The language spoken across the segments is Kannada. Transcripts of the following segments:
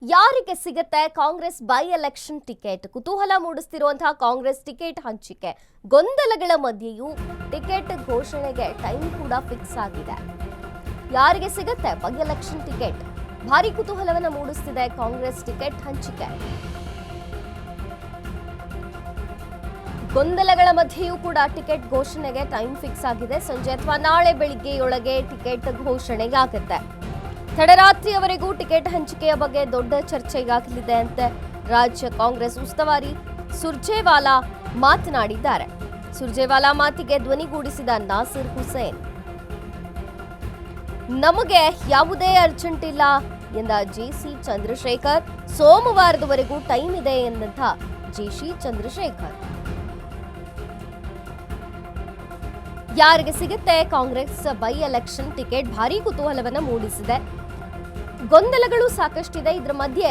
ಯಾರಿಗೆ ಸಿಗುತ್ತೆ ಕಾಂಗ್ರೆಸ್ ಬೈ ಎಲೆಕ್ಷನ್ ಟಿಕೆಟ್? ಕುತೂಹಲ ಮೂಡಿಸುತ್ತಿರುವಂತಹ ಕಾಂಗ್ರೆಸ್ ಟಿಕೆಟ್ ಹಂಚಿಕೆ ಗೊಂದಲಗಳ ಮಧ್ಯೆಯೂ ಟಿಕೆಟ್ ಘೋಷಣೆಗೆ ಟೈಮ್ ಕೂಡ ಫಿಕ್ಸ್ ಆಗಿದೆ. ಯಾರಿಗೆ ಸಿಗುತ್ತೆ ಬೈ ಎಲೆಕ್ಷನ್ ಟಿಕೆಟ್? ಭಾರಿ ಕುತೂಹಲವನ್ನು ಮೂಡಿಸುತ್ತಿದೆ ಕಾಂಗ್ರೆಸ್ ಟಿಕೆಟ್ ಹಂಚಿಕೆ. ಗೊಂದಲಗಳ ಮಧ್ಯೆಯೂ ಕೂಡ ಟಿಕೆಟ್ ಘೋಷಣೆಗೆ ಟೈಮ್ ಫಿಕ್ಸ್ ಆಗಿದೆ. ಸಂಜೆ ಅಥವಾ ನಾಳೆ ಬೆಳಿಗ್ಗೆಯೊಳಗೆ ಟಿಕೆಟ್ ಘೋಷಣೆಯಾಗುತ್ತೆ. ತಡರಾತ್ರಿಯವರೆಗೂ ಟಿಕೆಟ್ ಹಂಚಿಕೆಯ ಬಗ್ಗೆ ದೊಡ್ಡ ಚರ್ಚೆ ಈಗಾಗಲಿದೆ ಅಂತೆ ರಾಜ್ಯ ಕಾಂಗ್ರೆಸ್ ಉಸ್ತುವಾರಿ ಸುರ್ಜೇವಾಲಾ ಮಾತನಾಡಿದ್ದಾರೆ. ಸುರ್ಜೇವಾಲಾ ಮಾತಿಗೆ ಧ್ವನಿಗೂಡಿಸಿದ ನಾಸಿರ್ ಹುಸೇನ್, ನಮಗೆ ಯಾವುದೇ ಅರ್ಜೆಂಟ್ ಇಲ್ಲ ಎಂದ ಜಿಸಿ ಚಂದ್ರಶೇಖರ್, ಸೋಮವಾರದವರೆಗೂ ಟೈಮ್ ಇದೆ ಎಂದಂತ ಜಿಸಿ ಚಂದ್ರಶೇಖರ್. ಯಾರಿಗೆ ಸಿಗುತ್ತೆ ಕಾಂಗ್ರೆಸ್ ಬೈ ಎಲೆಕ್ಷನ್ ಟಿಕೆಟ್? ಭಾರಿ ಕುತೂಹಲವನ್ನು ಮೂಡಿಸಿದೆ. ಗೊಂದಲಗಳು ಸಾಕಷ್ಟಿದೆ. ಇದರ ಮಧ್ಯೆ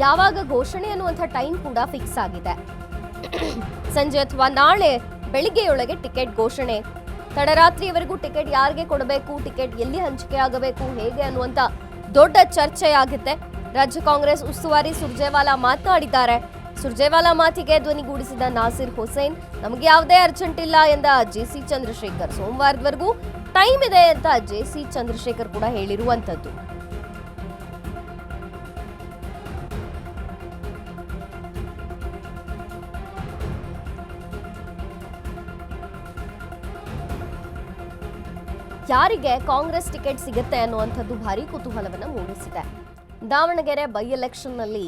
ಯಾವಾಗ ಘೋಷಣೆ ಅನ್ನುವಂಥ ಟೈಮ್ ಕೂಡ ಫಿಕ್ಸ್ ಆಗಿದೆ. ಸಂಜೆ ಅಥವಾ ನಾಳೆ ಬೆಳಿಗ್ಗೆಯೊಳಗೆ ಟಿಕೆಟ್ ಘೋಷಣೆ. ತಡರಾತ್ರಿಯವರೆಗೂ ಟಿಕೆಟ್ ಯಾರಿಗೆ ಕೊಡಬೇಕು, ಟಿಕೆಟ್ ಎಲ್ಲಿ ಹಂಚಿಕೆ ಆಗಬೇಕು, ಹೇಗೆ ಅನ್ನುವಂಥ ದೊಡ್ಡ ಚರ್ಚೆ ಆಗುತ್ತೆ. ರಾಜ್ಯ ಕಾಂಗ್ರೆಸ್ ಉಸ್ತುವಾರಿ ಸುರ್ಜೇವಾಲಾ ಮಾತನಾಡಿದ್ದಾರೆ. ಸುರ್ಜೇವಾಲಾ ಮಾತಿಗೆ ಧ್ವನಿಗೂಡಿಸಿದ ನಾಸಿರ್ ಹುಸೇನ್, ನಮಗೆ ಯಾವುದೇ ಅರ್ಜೆಂಟ್ ಇಲ್ಲ ಎಂದ ಜಿಸಿ ಚಂದ್ರಶೇಖರ್. ಸೋಮವಾರದವರೆಗೂ ಟೈಮ್ ಇದೆ ಅಂತ ಜಿಸಿ ಚಂದ್ರಶೇಖರ್ ಕೂಡ ಹೇಳಿರುವಂತದ್ದು. ಯಾರಿಗೆ ಕಾಂಗ್ರೆಸ್ ಟಿಕೆಟ್ ಸಿಗುತ್ತೆ ಅನ್ನುವಂಥದ್ದು ಭಾರಿ ಕುತೂಹಲವನ್ನು ಮೂಡಿಸಿದೆ. ದಾವಣಗೆರೆ ಬೈ ಎಲೆಕ್ಷನ್ ನಲ್ಲಿ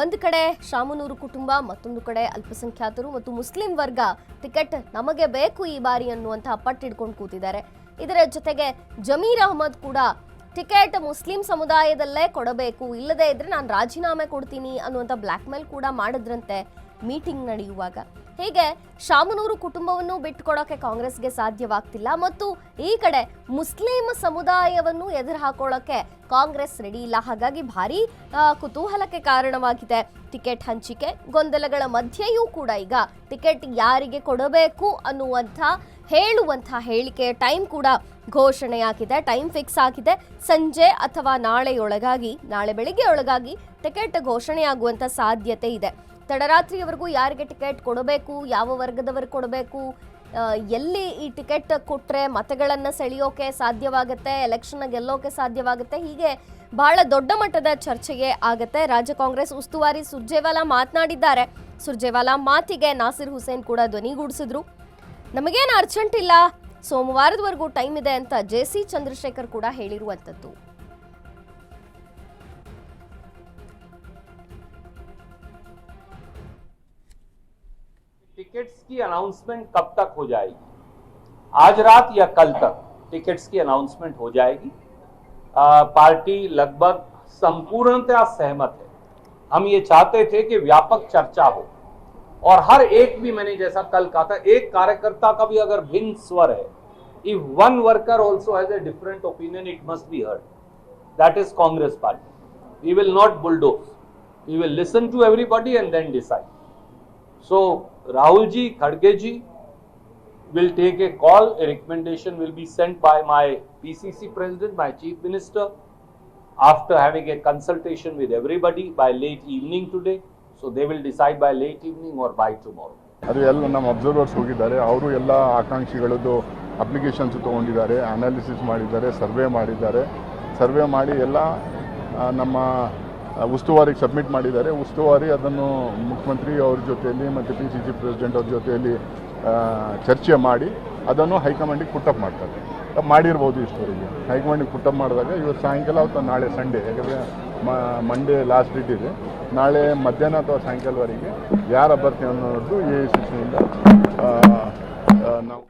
ಒಂದು ಕಡೆ ಶಾಮನೂರು ಕುಟುಂಬ, ಮತ್ತೊಂದು ಕಡೆ ಅಲ್ಪಸಂಖ್ಯಾತರು ಮತ್ತು ಮುಸ್ಲಿಂ ವರ್ಗ ಟಿಕೆಟ್ ನಮಗೆ ಬೇಕು ಈ ಬಾರಿ ಅನ್ನುವಂತಹ ಪಟ್ಟಿಡ್ಕೊಂಡು ಕೂತಿದ್ದಾರೆ. ಇದರ ಜೊತೆಗೆ ಜಮೀರ್ ಅಹಮದ್ ಕೂಡ ಟಿಕೆಟ್ ಮುಸ್ಲಿಂ ಸಮುದಾಯದಲ್ಲೇ ಕೊಡಬೇಕು, ಇಲ್ಲದೇ ಇದ್ರೆ ನಾನು ರಾಜೀನಾಮೆ ಕೊಡ್ತೀನಿ ಅನ್ನುವಂಥ ಬ್ಲ್ಯಾಕ್ ಮೇಲ್ ಕೂಡ ಮಾಡಿದ್ರಂತೆ ಮೀಟಿಂಗ್ ನಡೆಯುವಾಗ. ಹೀಗೆ ಶಾಮನೂರು ಕುಟುಂಬವನ್ನು ಬಿಟ್ಟುಕೊಡೋಕೆ ಕಾಂಗ್ರೆಸ್ಗೆ ಸಾಧ್ಯವಾಗ್ತಿಲ್ಲ ಮತ್ತು ಈ ಕಡೆ ಮುಸ್ಲಿಂ ಸಮುದಾಯವನ್ನು ಎದುರು ಹಾಕೊಳ್ಳೋಕೆ ಕಾಂಗ್ರೆಸ್ ರೆಡಿ ಇಲ್ಲ. ಹಾಗಾಗಿ ಭಾರಿ ಕುತೂಹಲಕ್ಕೆ ಕಾರಣವಾಗಿದೆ ಟಿಕೆಟ್ ಹಂಚಿಕೆ. ಗೊಂದಲಗಳ ಮಧ್ಯೆಯೂ ಕೂಡ ಈಗ ಟಿಕೆಟ್ ಯಾರಿಗೆ ಕೊಡಬೇಕು ಅನ್ನುವಂಥ ಹೇಳುವಂಥ ಹೇಳಿಕೆ ಟೈಮ್ ಕೂಡ ಘೋಷಣೆಯಾಗಿದೆ. ಟೈಮ್ ಫಿಕ್ಸ್ ಆಗಿದೆ. ಸಂಜೆ ಅಥವಾ ನಾಳೆ ಬೆಳಿಗ್ಗೆಯೊಳಗಾಗಿ ಟಿಕೆಟ್ ಘೋಷಣೆಯಾಗುವಂಥ ಸಾಧ್ಯತೆ ಇದೆ. ತಡರಾತ್ರಿಯವರೆಗೂ ಯಾರಿಗೆ ಟಿಕೆಟ್ ಕೊಡಬೇಕು, ಯಾವ ವರ್ಗದವರು ಕೊಡಬೇಕು, ಎಲ್ಲಿ ಈ ಟಿಕೆಟ್ ಕೊಟ್ಟರೆ ಮತಗಳನ್ನು ಸೆಳೆಯೋಕೆ ಸಾಧ್ಯವಾಗುತ್ತೆ, ಎಲೆಕ್ಷನ್ ಗೆಲ್ಲೋಕೆ ಸಾಧ್ಯವಾಗುತ್ತೆ, ಹೀಗೆ ಬಹಳ ದೊಡ್ಡ ಮಟ್ಟದ ಚರ್ಚೆಗೆ ಆಗುತ್ತೆ. ರಾಜ್ಯ ಕಾಂಗ್ರೆಸ್ ಉಸ್ತುವಾರಿ ಸುರ್ಜೇವಾಲಾ ಮಾತನಾಡಿದ್ದಾರೆ. ಸುರ್ಜೇವಾಲಾ ಮಾತಿಗೆ ನಾಸಿರ್ ಹುಸೇನ್ ಕೂಡ ಧ್ವನಿಗೂಡಿಸಿದ್ರು. ನಮಗೇನು ಅರ್ಜೆಂಟ್ ಇಲ್ಲ, ಸೋಮವಾರದವರೆಗೂ ಟೈಮ್ ಇದೆ ಅಂತ ಜಿಸಿ ಚಂದ್ರಶೇಖರ್ ಕೂಡ ಹೇಳಿರುವಂಥದ್ದು. टिकट्स की अनाउंसमेंट कब तक हो जाएगी? आज रात या कल तक टिकट्स की अनाउंसमेंट हो जाएगी. पार्टी लगभग संपूर्णतया सहमत है. हम ये चाहते थे कि व्यापक चर्चा हो और हर एक भी, मैंने जैसा कल कहा था, एक कार्यकर्ता का भी अगर भिन्न स्वर है, if one worker also has a different opinion, it must be heard. That is Congress party. We will not bulldoze. We will listen to everybody and then decide. So Rahul ji, Khadge ji will take a call. A recommendation will be sent by my PCC president, my chief minister, after having a consultation with everybody by late evening today. So they will decide by late evening or by tomorrow. ಅದು ಎಲ್ಲ ನಮ್ಮ ಅಬ್ಸರ್ವರ್ಸ್ ಹೋಗಿದ್ದಾರೆ. ಅವರು ಎಲ್ಲ ಆಕಾಂಕ್ಷಿಗಳದ್ದು ಅಪ್ಲಿಕೇಶನ್ಸ್ ತೊಗೊಂಡಿದ್ದಾರೆ, ಅನಾಲಿಸಿಸ್ ಮಾಡಿದ್ದಾರೆ, ಸರ್ವೆ ಮಾಡಿ ಎಲ್ಲ ನಮ್ಮ ಉಸ್ತುವಾರಿಗೆ ಸಬ್ಮಿಟ್ ಮಾಡಿದ್ದಾರೆ. ಉಸ್ತುವಾರಿ ಅದನ್ನು ಮುಖ್ಯಮಂತ್ರಿ ಅವ್ರ ಜೊತೆಯಲ್ಲಿ ಮತ್ತು PCC ಪ್ರೆಸಿಡೆಂಟ್ ಅವ್ರ ಜೊತೆಯಲ್ಲಿ ಚರ್ಚೆ ಮಾಡಿ ಅದನ್ನು ಹೈಕಮಾಂಡಿಗೆ ಪುಟ್ಟಪ್ ಮಾಡ್ತಾರೆ. ಮಾಡಿರ್ಬೋದು ಇಷ್ಟವರೆಗೆ. ಹೈಕಮಾಂಡಿಗೆ ಪುಟ್ಟಪ್ ಮಾಡಿದಾಗ ಇವತ್ತು ಸಾಯಂಕಾಲ ಅಥವಾ ನಾಳೆ ಸಂಡೇ, ಯಾಕಂದರೆ ಮಂಡೇ ಲಾಸ್ಟ್ ಡೇಟ್ ಇದೆ, ನಾಳೆ ಮಧ್ಯಾಹ್ನ ಅಥವಾ ಸಾಯಂಕಾಲವರೆಗೆ ಯಾರು ಅಭ್ಯರ್ಥಿ ಅನ್ನೋದು AICCಯಿಂದ ನಾವು